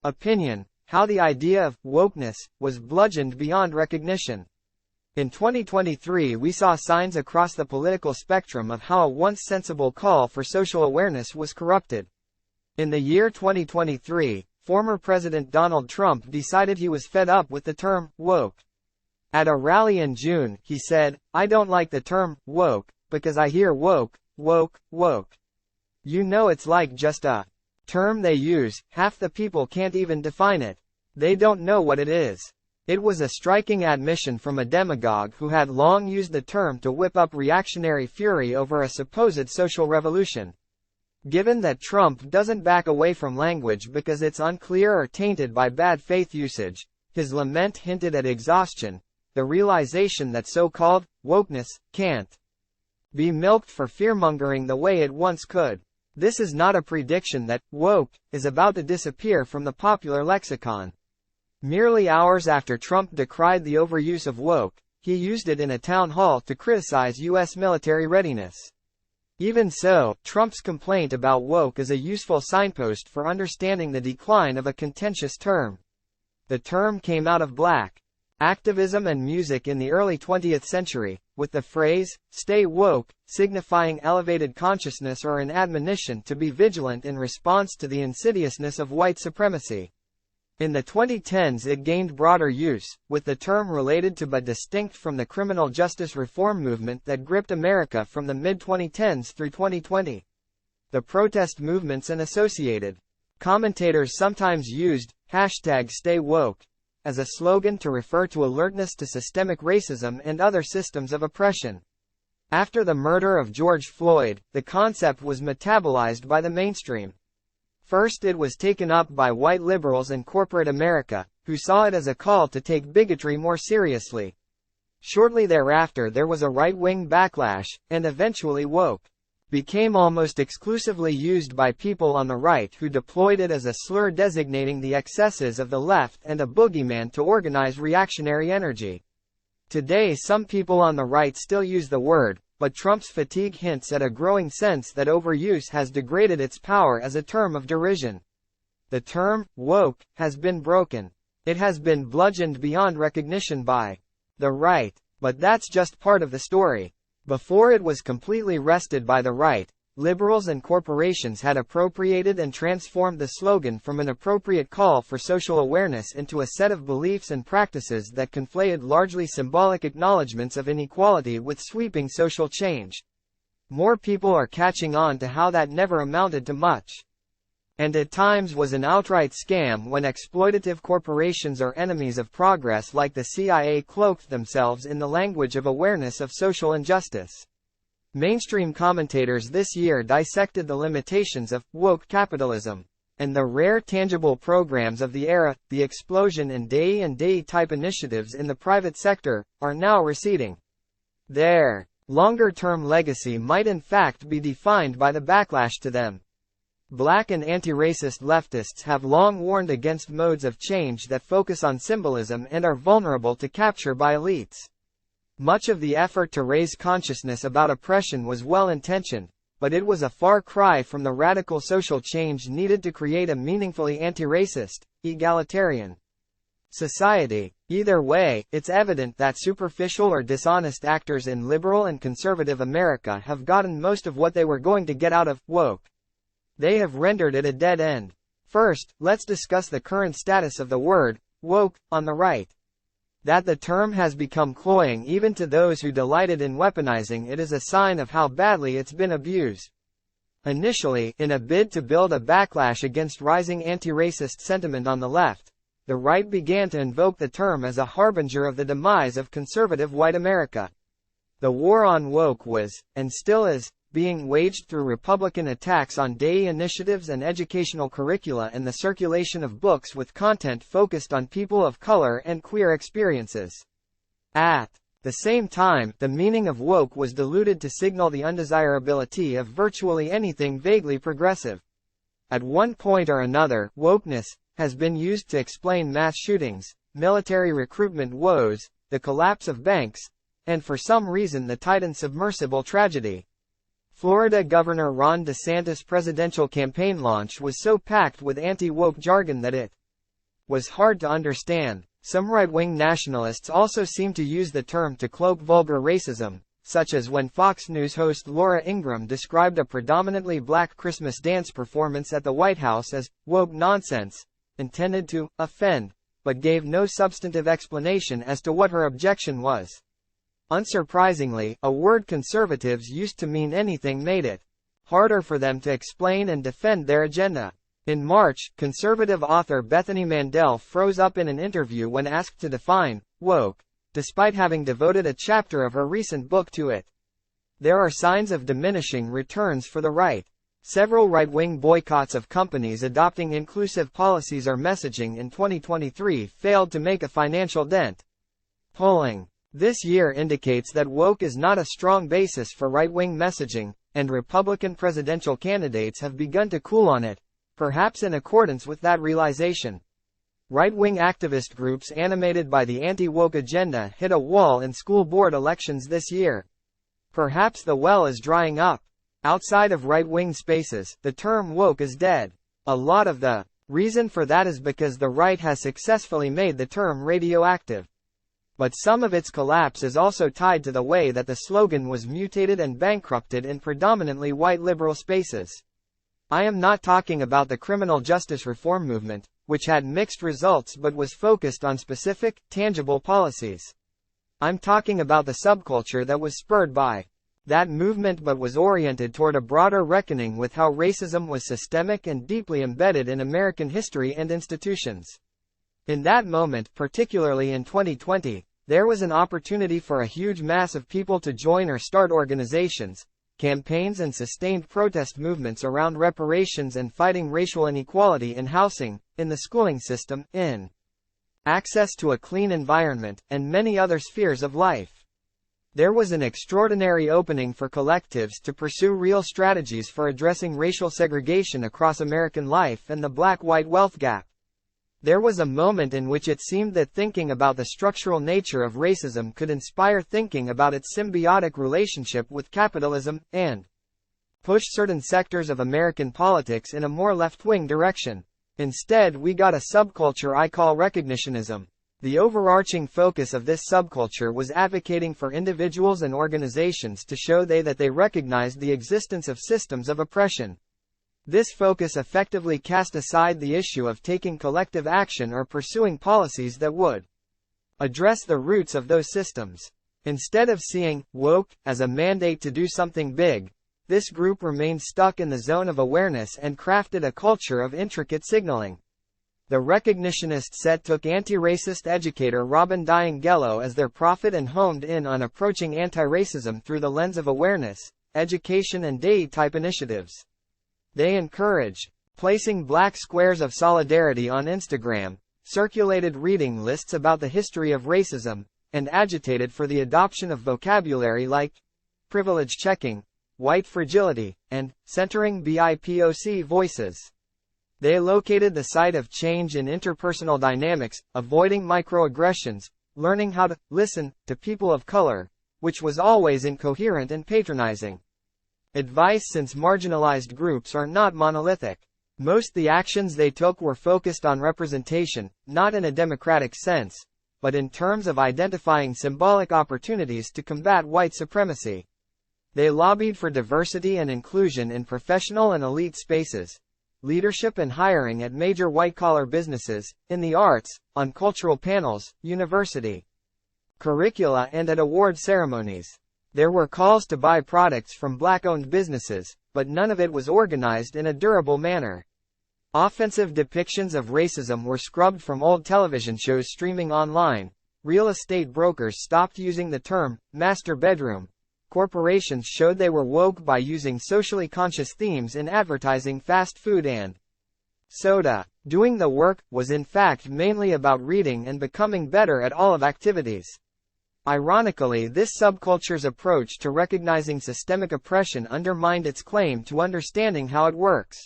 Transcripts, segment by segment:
Opinion: how the idea of wokeness was bludgeoned beyond recognition. In 2023 we saw signs across the political spectrum of how a once sensible call for social awareness was corrupted. In the year 2023, former President Donald Trump decided he was fed up with the term woke. At a rally in June, he said, "I don't like the term woke, because I hear woke, woke, woke. You know, it's like just a term they use, half the people can't even define it. They don't know what it is." It was a striking admission from a demagogue who had long used the term to whip up reactionary fury over a supposed social revolution. Given that Trump doesn't back away from language because it's unclear or tainted by bad faith usage, his lament hinted at exhaustion, the realization that so-called wokeness can't be milked for fearmongering the way it once could. This is not a prediction that woke is about to disappear from the popular lexicon. Merely hours after Trump decried the overuse of woke, he used it in a town hall to criticize U.S. military readiness. Even so, Trump's complaint about woke is a useful signpost for understanding the decline of a contentious term. The term came out of black activism and music in the early 20th century, with the phrase, "stay woke," signifying elevated consciousness or an admonition to be vigilant in response to the insidiousness of white supremacy. In the 2010s it gained broader use, with the term related to but distinct from the criminal justice reform movement that gripped America from the mid-2010s through 2020. The protest movements and associated commentators sometimes used #StayWoke as a slogan to refer to alertness to systemic racism and other systems of oppression. After the murder of George Floyd, the concept was metabolized by the mainstream. First it was taken up by white liberals and corporate America, who saw it as a call to take bigotry more seriously. Shortly thereafter there was a right-wing backlash, and eventually woke became almost exclusively used by people on the right who deployed it as a slur designating the excesses of the left and a boogeyman to organize reactionary energy. Today some people on the right still use the word, but Trump's fatigue hints at a growing sense that overuse has degraded its power as a term of derision. The term woke has been broken. It has been bludgeoned beyond recognition by the right. But that's just part of the story. Before it was completely wrested by the right, liberals and corporations had appropriated and transformed the slogan from an appropriate call for social awareness into a set of beliefs and practices that conflated largely symbolic acknowledgments of inequality with sweeping social change. More people are catching on to how that never amounted to much, and at times was an outright scam when exploitative corporations or enemies of progress like the CIA cloaked themselves in the language of awareness of social injustice. Mainstream commentators this year dissected the limitations of woke capitalism and the rare tangible programs of the era. The explosion in day and day type initiatives in the private sector are now receding. Their longer-term legacy might in fact be defined by the backlash to them. Black and anti-racist leftists have long warned against modes of change that focus on symbolism and are vulnerable to capture by elites. Much of the effort to raise consciousness about oppression was well-intentioned, but it was a far cry from the radical social change needed to create a meaningfully anti-racist, egalitarian society. Either way, it's evident that superficial or dishonest actors in liberal and conservative America have gotten most of what they were going to get out of woke. They have rendered it a dead end. First, let's discuss the current status of the word woke on the right. That the term has become cloying even to those who delighted in weaponizing it is a sign of how badly it's been abused. Initially, in a bid to build a backlash against rising anti-racist sentiment on the left, the right began to invoke the term as a harbinger of the demise of conservative white America. The war on woke was, and still is, being waged through Republican attacks on DEI initiatives and educational curricula and the circulation of books with content focused on people of color and queer experiences. At the same time, the meaning of woke was diluted to signal the undesirability of virtually anything vaguely progressive. At one point or another, wokeness has been used to explain mass shootings, military recruitment woes, the collapse of banks, and for some reason the Titan submersible tragedy. Florida Governor Ron DeSantis' presidential campaign launch was so packed with anti-woke jargon that it was hard to understand. Some right-wing nationalists also seem to use the term to cloak vulgar racism, such as when Fox News host Laura Ingraham described a predominantly black Christmas dance performance at the White House as woke nonsense, intended to offend, but gave no substantive explanation as to what her objection was. Unsurprisingly, a word conservatives used to mean anything made it harder for them to explain and defend their agenda. In March, conservative author Bethany Mandel froze up in an interview when asked to define woke, despite having devoted a chapter of her recent book to it. There are signs of diminishing returns for the right. Several right-wing boycotts of companies adopting inclusive policies or messaging in 2023 failed to make a financial dent. Polling this year indicates that woke is not a strong basis for right-wing messaging, and Republican presidential candidates have begun to cool on it, perhaps in accordance with that realization. Right-wing activist groups animated by the anti-woke agenda hit a wall in school board elections this year. Perhaps the well is drying up. Outside of right-wing spaces, the term woke is dead. A lot of the reason for that is because the right has successfully made the term radioactive. But some of its collapse is also tied to the way that the slogan was mutated and bankrupted in predominantly white liberal spaces. I am not talking about the criminal justice reform movement, which had mixed results but was focused on specific, tangible policies. I'm talking about the subculture that was spurred by that movement but was oriented toward a broader reckoning with how racism was systemic and deeply embedded in American history and institutions. In that moment, particularly in 2020, there was an opportunity for a huge mass of people to join or start organizations, campaigns and sustained protest movements around reparations and fighting racial inequality in housing, in the schooling system, in access to a clean environment, and many other spheres of life. There was an extraordinary opening for collectives to pursue real strategies for addressing racial segregation across American life and the black-white wealth gap. There was a moment in which it seemed that thinking about the structural nature of racism could inspire thinking about its symbiotic relationship with capitalism, and push certain sectors of American politics in a more left-wing direction. Instead, we got a subculture I call recognitionism. The overarching focus of this subculture was advocating for individuals and organizations to show that they recognized the existence of systems of oppression. This focus effectively cast aside the issue of taking collective action or pursuing policies that would address the roots of those systems. Instead of seeing woke as a mandate to do something big, this group remained stuck in the zone of awareness and crafted a culture of intricate signaling. The recognitionist set took anti-racist educator Robin DiAngelo as their prophet and homed in on approaching anti-racism through the lens of awareness, education and DEI-type initiatives. They encouraged placing black squares of solidarity on Instagram, circulated reading lists about the history of racism, and agitated for the adoption of vocabulary like privilege checking, white fragility, and centering BIPOC voices. They located the site of change in interpersonal dynamics, avoiding microaggressions, learning how to listen to people of color, which was always incoherent and patronizing advice since marginalized groups are not monolithic. Most the actions they took were focused on representation, not in a democratic sense, but in terms of identifying symbolic opportunities to combat white supremacy. They lobbied for diversity and inclusion in professional and elite spaces, leadership and hiring at major white-collar businesses, in the arts, on cultural panels, university curricula and at award ceremonies. There were calls to buy products from black-owned businesses, but none of it was organized in a durable manner. Offensive depictions of racism were scrubbed from old television shows streaming online. Real estate brokers stopped using the term master bedroom. Corporations showed they were woke by using socially conscious themes in advertising fast food and soda. Doing the work was in fact mainly about reading and becoming better at all of activities. Ironically, this subculture's approach to recognizing systemic oppression undermined its claim to understanding how it works.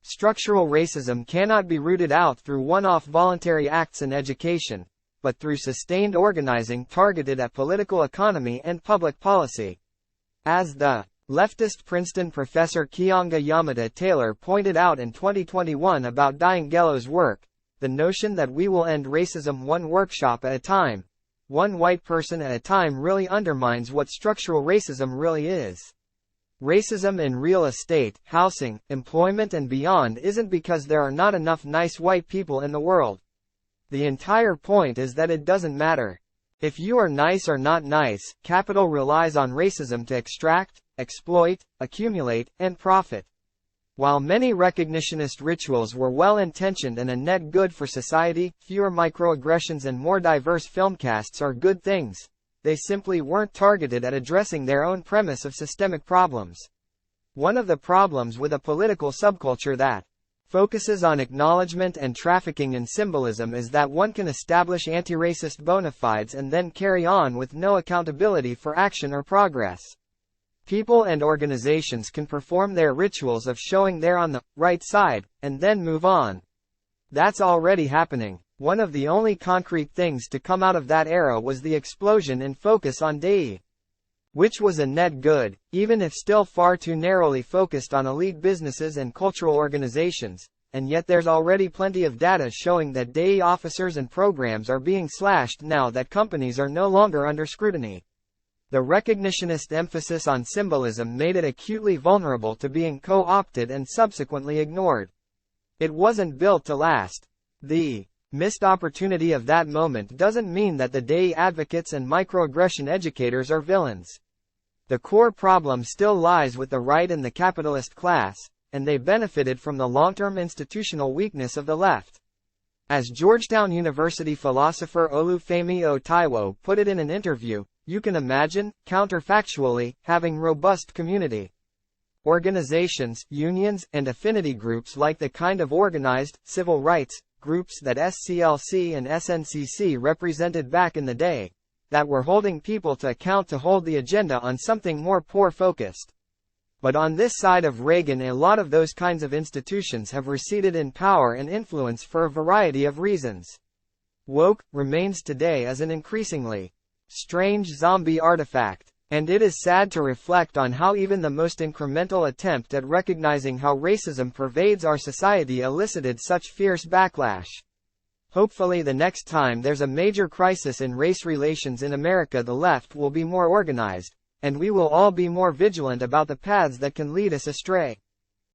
Structural racism cannot be rooted out through one-off voluntary acts in education, but through sustained organizing targeted at political economy and public policy. As the leftist Princeton professor Keeanga-Yamada Taylor pointed out in 2021 about DiAngelo's work, the notion that we will end racism one workshop at a time, one white person at a time really undermines what structural racism really is. Racism in real estate, housing, employment and beyond isn't because there are not enough nice white people in the world. The entire point is that it doesn't matter. If you are nice or not nice, capital relies on racism to extract, exploit, accumulate, and profit. While many recognitionist rituals were well-intentioned and a net good for society, fewer microaggressions and more diverse film casts are good things. They simply weren't targeted at addressing their own premise of systemic problems. One of the problems with a political subculture that focuses on acknowledgement and trafficking in symbolism is that one can establish anti-racist bona fides and then carry on with no accountability for action or progress. People and organizations can perform their rituals of showing they're on the right side, and then move on. That's already happening. One of the only concrete things to come out of that era was the explosion in focus on DEI, which was a net good, even if still far too narrowly focused on elite businesses and cultural organizations, and yet there's already plenty of data showing that DEI officers and programs are being slashed now that companies are no longer under scrutiny. The recognitionist emphasis on symbolism made it acutely vulnerable to being co-opted and subsequently ignored. It wasn't built to last. The missed opportunity of that moment doesn't mean that the DEI advocates and microaggression educators are villains. The core problem still lies with the right and the capitalist class, and they benefited from the long-term institutional weakness of the left. As Georgetown University philosopher Olufemi Taiwo put it in an interview, you can imagine, counterfactually, having robust community organizations, unions, and affinity groups like the kind of organized, civil rights groups that SCLC and SNCC represented back in the day, that were holding people to account to hold the agenda on something more poor-focused. But on this side of Reagan, a lot of those kinds of institutions have receded in power and influence for a variety of reasons. Woke remains today as an increasingly strange zombie artifact, and it is sad to reflect on how even the most incremental attempt at recognizing how racism pervades our society elicited such fierce backlash. Hopefully the next time there's a major crisis in race relations in America, the left will be more organized, and we will all be more vigilant about the paths that can lead us astray.